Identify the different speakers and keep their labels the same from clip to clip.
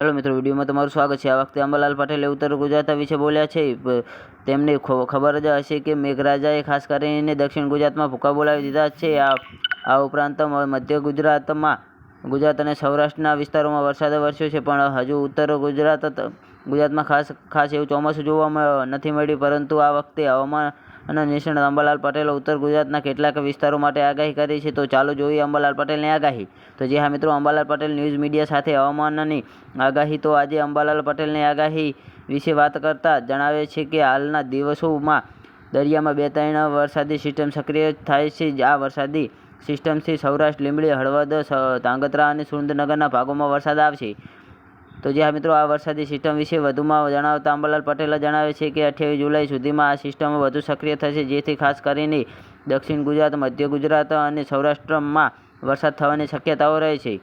Speaker 1: Hello મિત્રો, વિડીયોમાં તમારું સ્વાગત છે। આ વખતે અંબાલાલ પટેલે ઉત્તર ગુજરાત વિશે બોલ્યા છે। તેમને ખબર જ હશે કે મેઘરાજાએ ખાસ કરીને દક્ષિણ ગુજરાતમાં ભૂકા બોલાવી દીધા છે। આ ઉપરાંત મધ્ય ગુજરાત અને સૌરાષ્ટ્રના વિસ્તારોમાં વરસાદ વરસ્યો છે, પણ હજુ ઉત્તર ગુજરાતમાં ખાસ એવું ચોમાસું જોવા નથી મળ્યું। પરંતુ આ વખતે હવામાન નિષ્ણાત અંબાલાલ પટેલે ઉત્તર ગુજરાતના કેટલાક વિસ્તારો માટે આગાહી કરી છે। તો ચાલો જોઈએ અંબાલાલ પટેલની આગાહી। તો જી હા મિત્રો, અંબાલાલ પટેલ ન્યૂઝ મીડિયા સાથે હવામાનની આગાહી। તો આજે અંબાલાલ પટેલની આગાહી વિશે વાત કરતા જણાવે છે કે હાલના દિવસોમાં દરિયામાં 2-3 વરસાદી સિસ્ટમ સક્રિય થાય છે। આ વરસાદી સિસ્ટમથી સૌરાષ્ટ્ર, લીંબડી, હળવદ, ધાંગધ્રા અને સુરેન્દ્રનગરના ભાગોમાં વરસાદ આવશે। તો જી હા મિત્રો, આ વરસાદી સિસ્ટમ વિશે વધુમાં જણાવતા અંબાલાલ પટેલ જણાવે છે કે 28 જુલાઈ સુધીમાં આ સિસ્ટમ વધુ સક્રિય થશે, જેથી ખાસ કરીને દક્ષિણ ગુજરાત, મધ્ય ગુજરાત અને સૌરાષ્ટ્રમાં વરસાદ થવાની શક્યતાઓ રહે છે।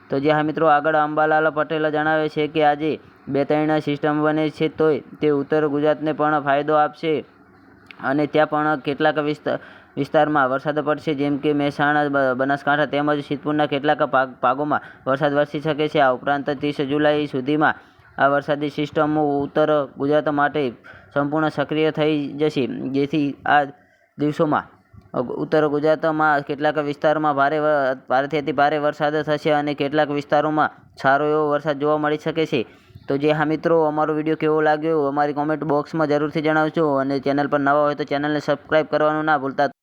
Speaker 1: તો જી હા મિત્રો, આગળ અંબાલાલ પટેલ જણાવે છે કે આજે 2-3 સિસ્ટમ બને છે તો તે ઉત્તર ગુજરાતને પણ ફાયદો આપશે અને ત્યાં પણ કેટલાક વિસ્તારમાં વરસાદ પડશે, જેમ કે મહેસાણા, બનાસકાંઠા તેમજ સિદ્ધપુરના કેટલાક ભાગોમાં વરસાદ વરસી શકે છે। આ ઉપરાંત 30 જુલાઈ સુધીમાં આ વરસાદી સિસ્ટમો ઉત્તર ગુજરાત માટે સંપૂર્ણ સક્રિય થઈ જશે, જેથી આ દિવસોમાં ઉત્તર ગુજરાતમાં કેટલાક વિસ્તારોમાં ભારેથી અતિ ભારે વરસાદ થશે અને કેટલાક વિસ્તારોમાં સારો એવો વરસાદ જોવા મળી શકે છે। તો જે હા મિત્રો, અમારો વિડીયો કેવો લાગ્યો અમારી કોમેન્ટ બોક્સમાં જરૂરથી જણાવજો અને ચેનલ પર નવા હોય તો ચેનલને સબસ્ક્રાઈબ કરવાનું ના ભૂલતા।